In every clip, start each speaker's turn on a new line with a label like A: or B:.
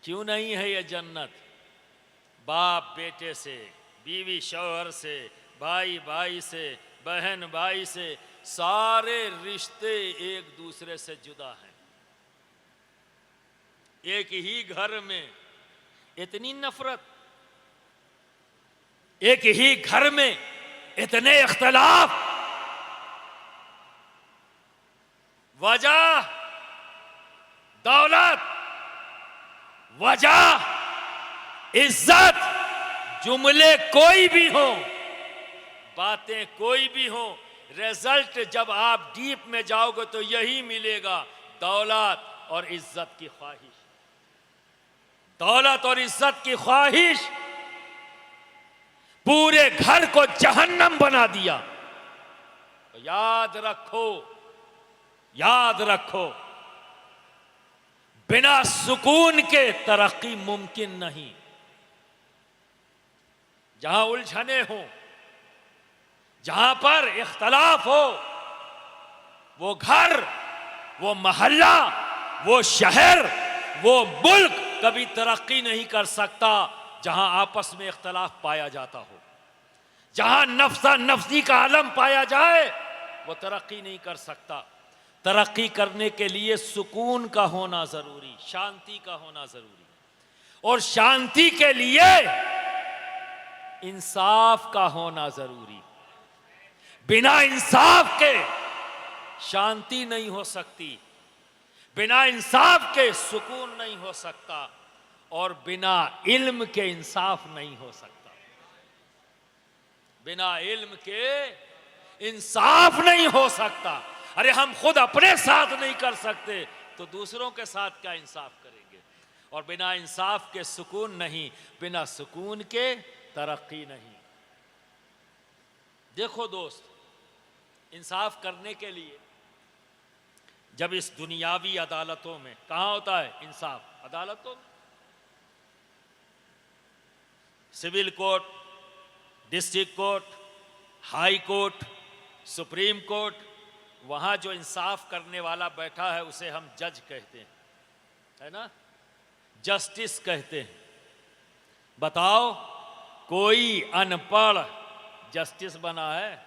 A: क्यों नहीं है ये जन्नत? बाप बेटे से, बीवी शौहर से, भाई भाई से, बहन भाई से, सारे रिश्ते एक दूसरे से जुदा हैं। एक ही घर में इतनी नफरत, एक ही घर में इतने इख्तलाफ, वजह दौलत, वजह इज्जत। जुमले कोई भी हो, बातें कोई भी हो, रिजल्ट जब आप डीप में जाओगे तो यही मिलेगा, दौलत और इज्जत की ख्वाहिश। दौलत और इज्जत की ख्वाहिश पूरे घर को जहन्नम बना दिया। तो याद रखो, याद रखो, बिना सुकून के तरक्की मुमकिन नहीं। जहां उलझने हो, जहां पर इख्तलाफ हो, वो घर, वो मोहल्ला, वो शहर, वो मुल्क कभी तरक्की नहीं कर सकता। जहां आपस में इख्तलाफ पाया जाता हो, जहां नफ्सा नफ्सी का आलम पाया जाए, वो तरक्की नहीं कर सकता। तरक्की करने के लिए सुकून का होना जरूरी, शांति का होना जरूरी, और शांति के लिए इंसाफ का होना जरूरी। बिना इंसाफ के शांति नहीं हो सकती, बिना इंसाफ के सुकून नहीं हो सकता, और बिना इल्म के इंसाफ नहीं हो सकता। बिना इल्म के इंसाफ नहीं हो सकता। अरे हम खुद अपने साथ नहीं कर सकते तो दूसरों के साथ क्या इंसाफ करेंगे? और बिना इंसाफ के सुकून नहीं, बिना सुकून के तरक्की नहीं। देखो दोस्त, इंसाफ करने के लिए जब इस दुनियावी अदालतों में, कहां होता है इंसाफ? अदालतों में, civil court, district court, high court, supreme court, वहां जो इंसाफ करने वाला बैठा है उसे हम जज कहते हैं, है ना? जस्टिस कहते हैं। बताओ, कोई अनपढ़ जस्टिस बना है?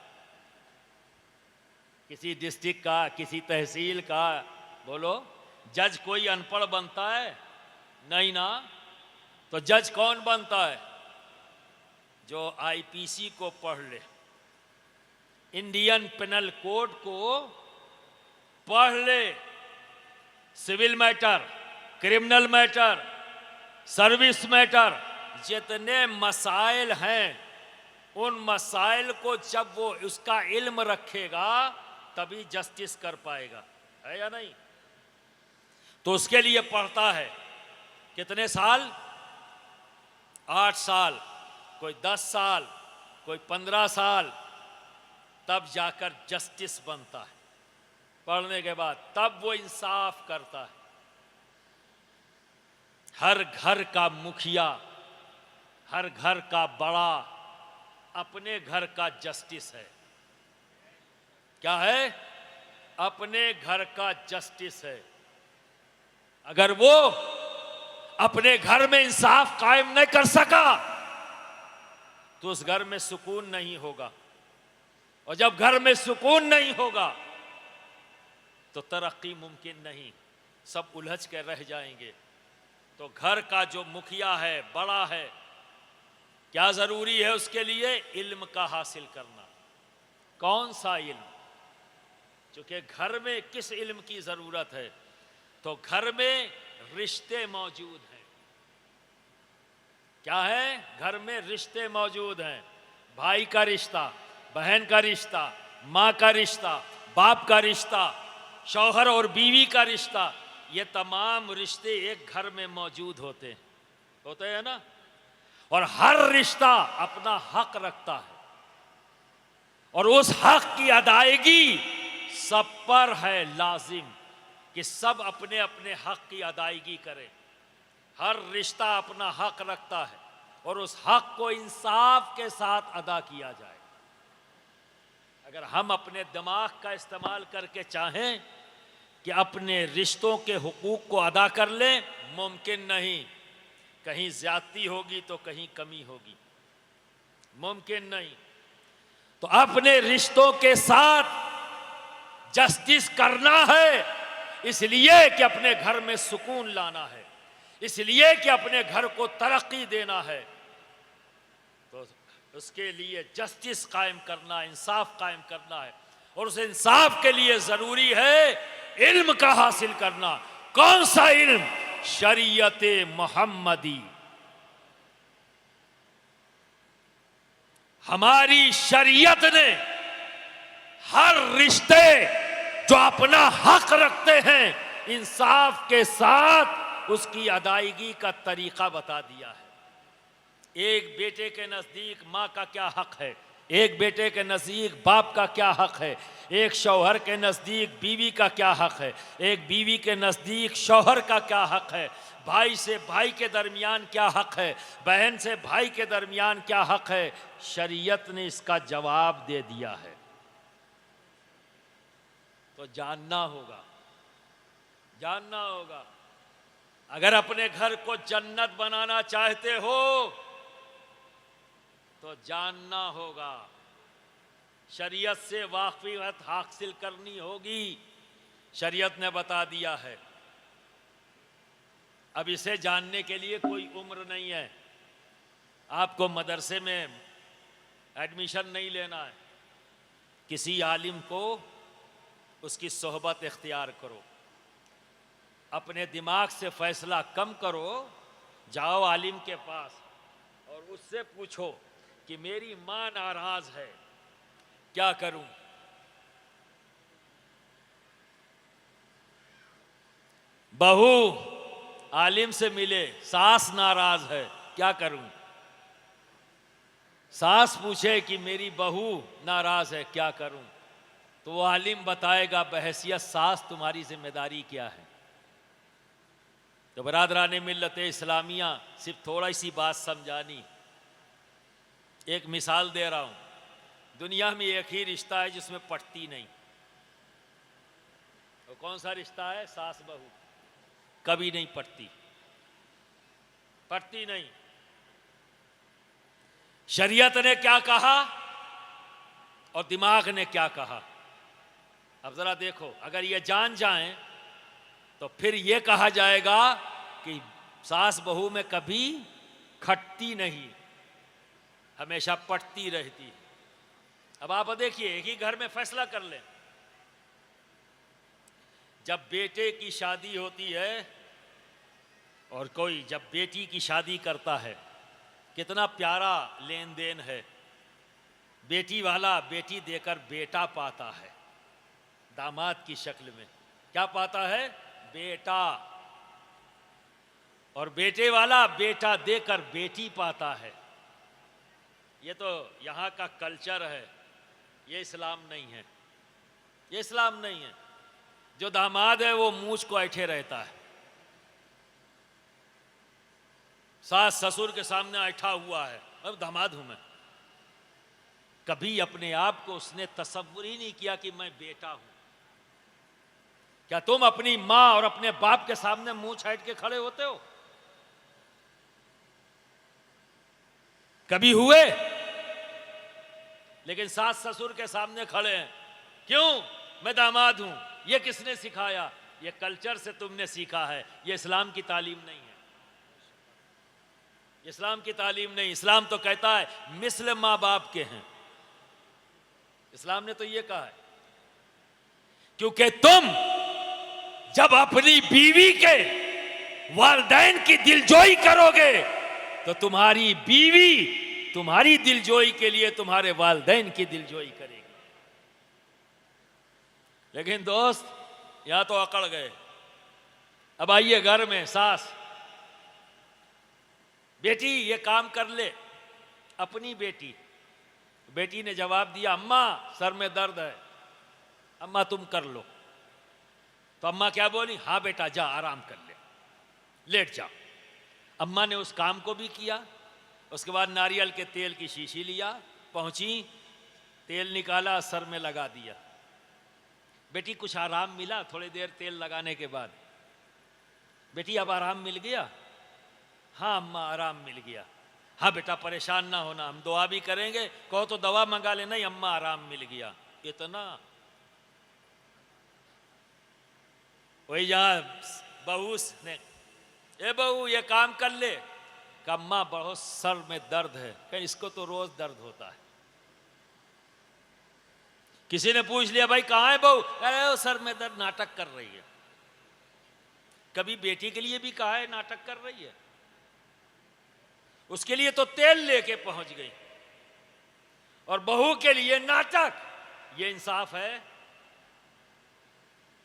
A: किसी डिस्ट्रिक्ट का, किसी तहसील का, बोलो, जज कोई अनपढ़ बनता है? नहीं ना। तो जज कौन बनता है? जो आईपीसी को पढ़ ले, इंडियन पेनल कोड को पढ़ ले, civil matter, criminal matter, service matter, जितने मसाइल हैं, उन मसाइल को जब वो उसका इल्म रखेगा तभी जस्टिस कर पाएगा, है या नहीं? तो उसके लिए पढ़ता है कितने साल? 8 साल, कोई 10 साल, कोई 15 साल, तब जाकर जस्टिस बनता है। पढ़ने के बाद तब वो इंसाफ करता है। हर घर का मुखिया, हर घर का बड़ा अपने घर का जस्टिस है। क्या है? अपने घर का जस्टिस है। अगर वो अपने घर में इंसाफ कायम नहीं कर सका तो उस घर में सुकून नहीं होगा, और जब घर में सुकून नहीं होगा तो तरक्की मुमकिन नहीं, सब उलझ के रह जाएंगे। तो घर का जो मुखिया है, बड़ा है, क्या जरूरी है उसके लिए? इल्म का हासिल करना। कौन सा इल्म? क्योंकि घर में किस इल्म की जरूरत है? तो घर में रिश्ते मौजूद हैं। क्या है? घर में रिश्ते मौजूद हैं। भाई का रिश्ता, बहन का रिश्ता, माँ का रिश्ता, बाप का रिश्ता, शौहर और बीवी का रिश्ता, ये तमाम रिश्ते एक घर में मौजूद होते हैं ना? और हर रिश्ता अपना हक रखता है, और उस हक की अदायगी सब पर है लाजिम, कि सब अपने अपने हक की अदायगी करें। हर रिश्ता अपना हक रखता है, और उस हक को इंसाफ के साथ अदा किया जाए। अगर हम अपने दिमाग का इस्तेमाल करके चाहें कि अपने रिश्तों के हुकूक को अदा कर लें, मुमकिन नहीं। कहीं ज्यादती होगी तो कहीं कमी होगी, मुमकिन नहीं। तो अपने रिश्तों के साथ जस्टिस करना है, इसलिए कि अपने घर में सुकून लाना है, इसलिए कि अपने घर को तरक्की देना है। तो उसके लिए जस्टिस कायम करना, इंसाफ कायम करना है। और उस इंसाफ के लिए जरूरी है इल्म का हासिल करना। कौन सा इल्म? शरीयत मोहम्मदी। हमारी शरीयत ने हर रिश्ते जो अपना हक रखते हैं इंसाफ के साथ उसकी अदायगी का तरीका बता दिया है। एक बेटे के नजदीक माँ का क्या हक है, एक बेटे के नजदीक बाप का क्या हक है, एक शौहर के नजदीक बीवी का क्या हक है, एक बीवी के नजदीक शौहर का क्या हक है, भाई से भाई के दरमियान क्या हक है, बहन से भाई के दरमियान क्या हक है। शरीयत ने इसका जवाब दे दिया है। तो जानना होगा, जानना होगा। अगर अपने घर को जन्नत बनाना चाहते हो तो जानना होगा, शरीयत से वाकिफियत हासिल करनी होगी। शरीयत ने बता दिया है। अब इसे जानने के लिए कोई उम्र नहीं है। आपको मदरसे में एडमिशन नहीं लेना है, किसी आलिम को उसकी सोहबत इख्तियार करो, अपने दिमाग से फैसला कम करो, जाओ आलिम के पास और उससे पूछो कि मेरी माँ नाराज है, क्या करूं? बहू आलिम से मिले, सास नाराज है, क्या करूं? सास पूछे कि मेरी बहू नाराज है, क्या करूं? तो वो आलिम बताएगा बहैसियत सास तुम्हारी जिम्मेदारी क्या है। तो बरादरान मिल्लत इस्लामिया, सिर्फ थोड़ी सी बात समझानी, एक मिसाल दे रहा हूं। दुनिया में एक ही रिश्ता है जिसमें पटती नहीं। वो कौन सा रिश्ता है? सास बहू। कभी नहीं पटती, पटती नहीं। शरीयत ने क्या कहा और दिमाग ने क्या कहा, अब जरा देखो। अगर ये जान जाएं तो फिर ये कहा जाएगा कि सास बहू में कभी खटती नहीं, हमेशा पटती रहती है। अब आप देखिए, एक ही घर में फैसला कर लें। जब बेटे की शादी होती है और कोई जब बेटी की शादी करता है, कितना प्यारा लेन देन है। बेटी वाला बेटी देकर बेटा पाता है, दामाद की शक्ल में। क्या पाता है? बेटा। और बेटे वाला बेटा देकर बेटी पाता है। ये तो यहाँ का कल्चर है, ये इस्लाम नहीं है, ये इस्लाम नहीं है। जो दामाद है वो मूंछ को ऐठे रहता है, सास ससुर के सामने ऐठा हुआ है, अब दामाद हूं मैं। कभी अपने आप को उसने तसव्वुर ही नहीं किया कि मैं बेटा हूं। क्या तुम अपनी मां और अपने बाप के सामने मुंह छाट के खड़े होते हो? कभी हुए? लेकिन सास ससुर के सामने खड़े हैं, क्यों? मैं दामाद हूं। ये किसने सिखाया? ये कल्चर से तुमने सीखा है, ये इस्लाम की तालीम नहीं है, इस्लाम की तालीम नहीं। इस्लाम तो कहता है मिस्ल माँ बाप के हैं। इस्लाम ने तो ये कहा है, क्योंकि तुम जब अपनी बीवी के वालिदैन की दिलजोई करोगे तो तुम्हारी बीवी तुम्हारी दिलजोई के लिए तुम्हारे वालिदैन की दिलजोई करेगी। लेकिन दोस्त, यहां तो अकड़ गए। अब आइए घर में, सास बेटी ये काम कर ले, अपनी बेटी। बेटी ने जवाब दिया, अम्मा सर में दर्द है। अम्मा तुम कर लो। तो अम्मा क्या बोली? हाँ बेटा जा आराम कर ले, लेट जा। अम्मा ने उस काम को भी किया। उसके बाद नारियल के तेल की शीशी लिया, पहुंची, तेल निकाला, सर में लगा दिया। बेटी कुछ आराम मिला थोड़ी देर तेल लगाने के बाद? बेटी अब आराम मिल गया? हाँ अम्मा आराम मिल गया, हाँ बेटा परेशान ना होना, हम दुआ भी करेंगे, कहो तो दवा मंगा ले, नहीं अम्मा आराम मिल गया। इतना वही जहाँ बहू ने, ए बहू ये काम कर ले, कि अम्मा बहुत सर में दर्द है, कहीं इसको तो रोज दर्द होता है। किसी ने पूछ लिया भाई कहाँ है बहू, अरे वो सर में दर्द, नाटक कर रही है। कभी बेटी के लिए भी कहा है नाटक कर रही है? उसके लिए तो तेल लेके पहुंच गई, और बहू के लिए नाटक। ये इंसाफ है?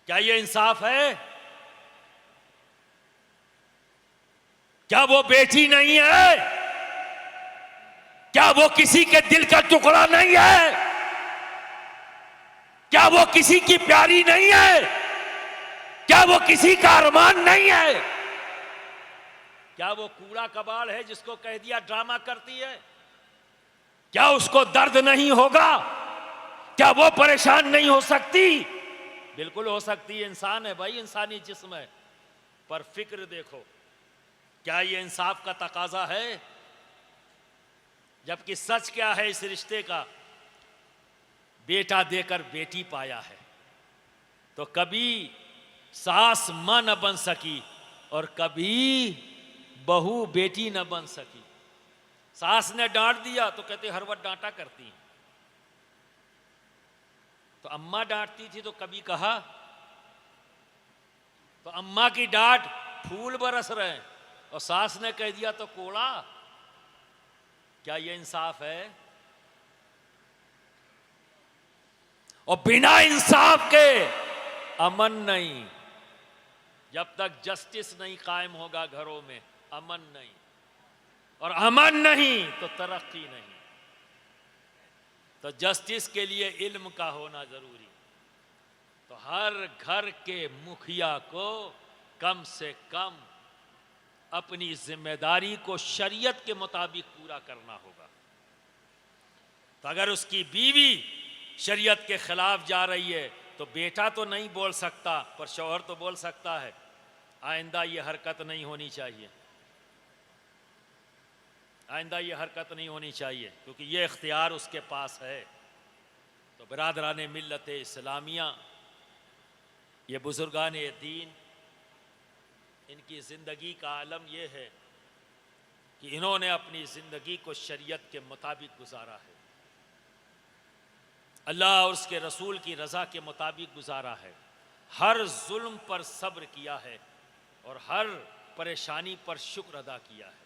A: क्या ये इंसाफ है? क्या वो बेटी नहीं है? क्या वो किसी के दिल का टुकड़ा नहीं है? क्या वो किसी की प्यारी नहीं है? क्या वो किसी का अरमान नहीं है? क्या वो कूड़ा कबाड़ है जिसको कह दिया ड्रामा करती है? क्या उसको दर्द नहीं होगा? क्या वो परेशान नहीं हो सकती? बिल्कुल हो सकती है, इंसान है भाई, इंसानी जिस्म है। पर फिक्र देखो, क्या ये इंसाफ का तकाजा है? जबकि सच क्या है इस रिश्ते का? बेटा देकर बेटी पाया है, तो कभी सास मां न बन सकी और कभी बहू बेटी न बन सकी। सास ने डांट दिया तो कहते हर वक्त डांटा करती हैं, तो अम्मा डांटती थी तो कभी कहा? तो अम्मा की डांट फूल बरस रहे हैं और सास ने कह दिया तो कोड़ा। क्या ये इंसाफ है? और बिना इंसाफ के अमन नहीं। जब तक जस्टिस नहीं कायम होगा घरों में, अमन नहीं, और अमन नहीं तो तरक्की नहीं। तो जस्टिस के लिए इल्म का होना जरूरी। तो हर घर के मुखिया को कम से कम अपनी जिम्मेदारी को शरीयत के मुताबिक पूरा करना होगा। तो अगर उसकी बीवी शरीयत के खिलाफ जा रही है तो बेटा तो नहीं बोल सकता, पर शौहर तो बोल सकता है, आइंदा ये हरकत नहीं होनी चाहिए, आइंदा ये हरकत नहीं होनी चाहिए, क्योंकि ये इख्तियार उसके पास है। तो बिरादरान मिल्लत इस्लामिया, ये बुजुर्गान दीन, इनकी ज़िंदगी का आलम ये है कि इन्होंने अपनी ज़िंदगी को शरीयत के मुताबिक गुजारा है, अल्लाह और उसके रसूल की रज़ा के मुताबिक गुजारा है, हर जुल्म पर सब्र किया है और हर परेशानी पर शुक्र अदा किया है।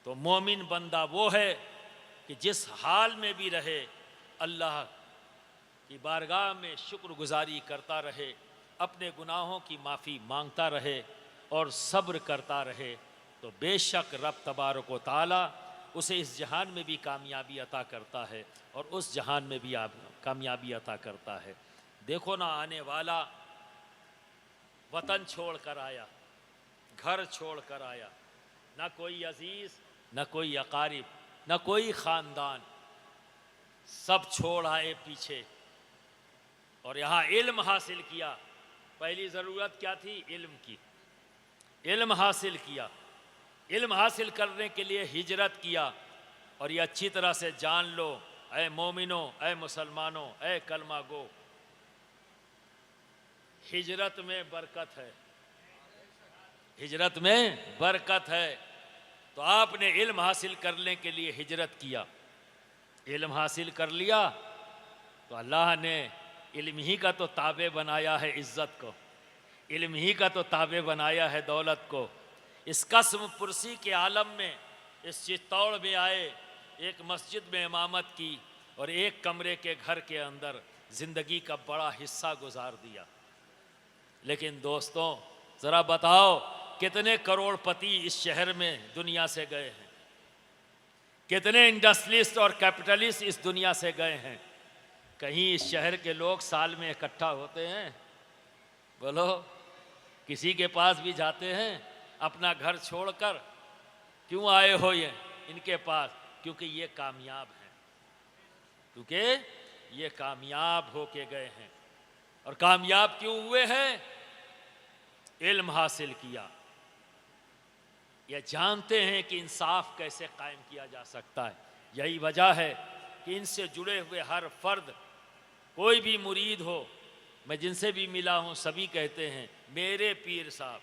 A: तो मोमिन बंदा वो है कि जिस हाल में भी रहे अल्लाह की बारगाह में शुक्रगुजारी करता रहे, अपने गुनाहों की माफ़ी मांगता रहे और सब्र करता रहे, तो बेशक रब तबारक व तआला उसे इस जहान में भी कामयाबी अता करता है और उस जहान में भी कामयाबी अता करता है। देखो ना, आने वाला वतन छोड़ कर आया, घर छोड़ कर आया, ना कोई अजीज़, ना कोई अकारिब, ना कोई ख़ानदान, सब छोड़ आए पीछे और यहाँ इल्म हासिल किया। पहली ज़रूरत क्या थी? इल्म की। इल्म हासिल किया, इल्म हासिल करने के लिए हिजरत किया। और ये अच्छी तरह से जान लो, ऐ मोमिनों, ऐ मुसलमानों, ऐ कलमा गो, हिजरत में बरकत है, हिजरत में बरकत है। तो आपने इल्म हासिल करने के लिए हिजरत किया, इल्म हासिल कर लिया तो अल्लाह ने इल्म ही का तो ताबे बनाया है इज़्ज़त को, इल्म ही का तो ताबे बनाया है दौलत को। इस कसम पुरसी के आलम में इस चित्तौड़ में आए, एक मस्जिद में इमामत की और एक कमरे के घर के अंदर ज़िंदगी का बड़ा हिस्सा गुजार दिया। लेकिन दोस्तों ज़रा बताओ, कितने करोड़पति इस शहर में दुनिया से गए हैं? कितने इंडस्ट्रियलिस्ट और कैपिटलिस्ट इस दुनिया से गए हैं? कहीं इस शहर के लोग साल में इकट्ठा होते हैं? बोलो, किसी के पास भी जाते हैं अपना घर छोड़कर? क्यों आए हो ये इनके पास? क्योंकि ये कामयाब हैं, क्योंकि ये कामयाब होके गए हैं। और कामयाब क्यों हुए हैं? इल्म हासिल किया, ये जानते हैं कि इंसाफ कैसे कायम किया जा सकता है। यही वजह है कि इनसे जुड़े हुए हर फर्द, कोई भी मुरीद हो, मैं जिनसे भी मिला हूँ सभी कहते हैं मेरे पीर साहब।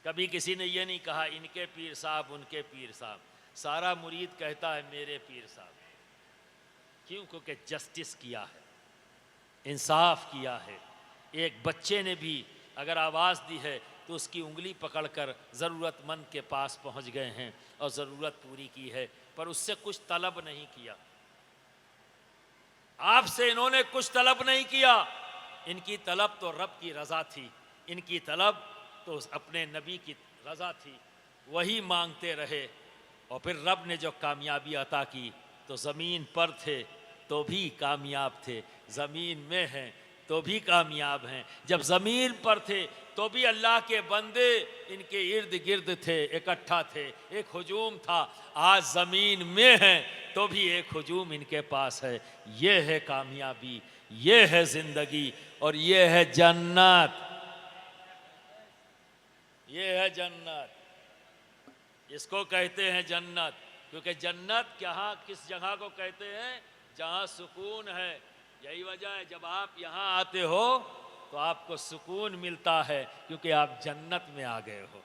A: कभी किसी ने ये नहीं कहा इनके पीर साहब, उनके पीर साहब। सारा मुरीद कहता है मेरे पीर साहब। क्यों? क्योंकि जस्टिस किया है, इंसाफ किया है। एक बच्चे ने भी अगर आवाज़ दी है तो उसकी उंगली पकड़कर ज़रूरतमंद के पास पहुंच गए हैं और ज़रूरत पूरी की है, पर उससे कुछ तलब नहीं किया। आपसे इन्होंने कुछ तलब नहीं किया। इनकी तलब तो रब की रज़ा थी, इनकी तलब तो अपने नबी की रज़ा थी, वही मांगते रहे। और फिर रब ने जो कामयाबी अता की तो ज़मीन पर थे तो भी कामयाब थे, ज़मीन में हैं तो भी कामयाब हैं। जब ज़मीन पर थे तो भी अल्लाह के बंदे इनके इर्द गिर्द थे, इकट्ठा थे, एक हुजूम था। आज ज़मीन में हैं तो भी एक हुजूम इनके पास है। ये है कामयाबी, ये है ज़िंदगी और ये है जन्नत। ये है जन्नत, इसको कहते हैं जन्नत। क्योंकि जन्नत यहाँ किस जगह को कहते हैं? जहाँ सुकून है। यही वजह है जब आप यहाँ आते हो तो आपको सुकून मिलता है, क्योंकि आप जन्नत में आ गए हो।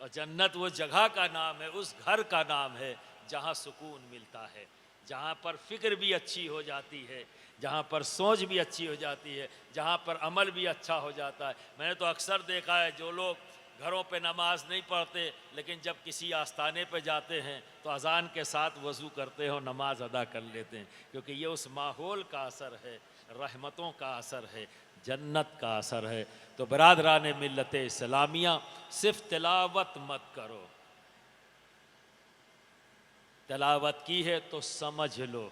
A: और जन्नत वो जगह का नाम है, उस घर का नाम है जहाँ सुकून मिलता है, जहाँ पर फिक्र भी अच्छी हो जाती है, जहाँ पर सोच भी अच्छी हो जाती है, जहाँ पर अमल भी अच्छा हो जाता है। मैंने तो अक्सर देखा है जो लोग घरों पे नमाज नहीं पढ़ते लेकिन जब किसी आस्थाने पे जाते हैं तो अज़ान के साथ वज़ू करते हो, नमाज अदा कर लेते हैं, क्योंकि ये उस माहौल का असर है, रहमतों का असर है, जन्नत का असर है। तो बरादरान मिल्लत इस्लामिया, सिर्फ तिलावत मत करो। तिलावत की है तो समझ लो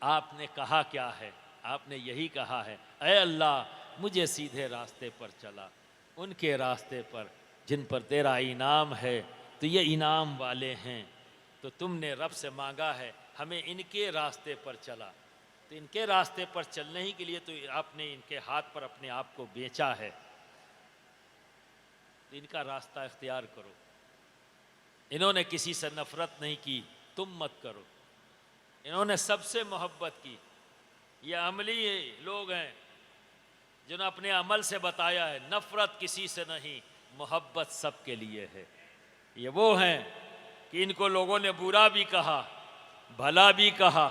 A: आपने कहा क्या है। आपने यही कहा है, ऐ अल्लाह मुझे सीधे रास्ते पर चला, उनके रास्ते पर जिन पर तेरा इनाम है, तो ये इनाम वाले हैं। तो तुमने रब से मांगा है हमें इनके रास्ते पर चला, तो इनके रास्ते पर चलने ही के लिए तो आपने इनके हाथ पर अपने आप को बेचा है। तो इनका रास्ता इख्तियार करो। इन्होंने किसी से नफरत नहीं की, तुम मत करो। इन्होंने सबसे मोहब्बत की। ये अमली लोग हैं जिन्होंने अपने अमल से बताया है नफरत किसी से नहीं, मोहब्बत सबके लिए है। ये वो हैं कि इनको लोगों ने बुरा भी कहा, भला भी कहा,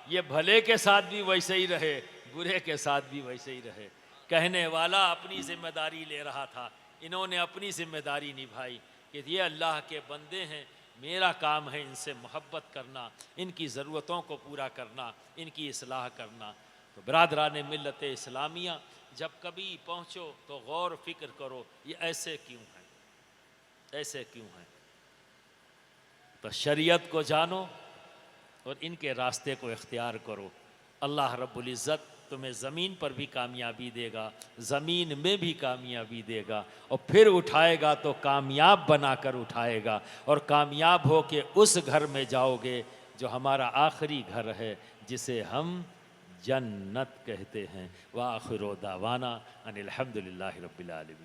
A: ये भले के साथ भी वैसे ही रहे, बुरे के साथ भी वैसे ही रहे। कहने वाला अपनी जिम्मेदारी ले रहा था, इन्होंने अपनी जिम्मेदारी निभाई कि ये अल्लाह के बंदे हैं, मेरा काम है इनसे मोहब्बत करना, इनकी ज़रूरतों को पूरा करना, इनकी इस्लाह करना। तो बरादरान मिल्लत इस्लामिया, जब कभी पहुँचो तो गौर फिक्र करो ये ऐसे क्यों हैं, ऐसे क्यों हैं। तो शरीयत को जानो और इनके रास्ते को इख्तियार करो। अल्लाह रब्बुल इज़्ज़त तुम्हें ज़मीन पर भी कामयाबी देगा, ज़मीन में भी कामयाबी देगा, और फिर उठाएगा तो कामयाब बनाकर उठाएगा, और कामयाब हो के उस घर में जाओगे जो हमारा आखिरी घर है, जिसे हम जन्नत कहते हैं। व आखिर दावाना अनिल हम्दुलिल्लाहि रब्बिल आलमीन।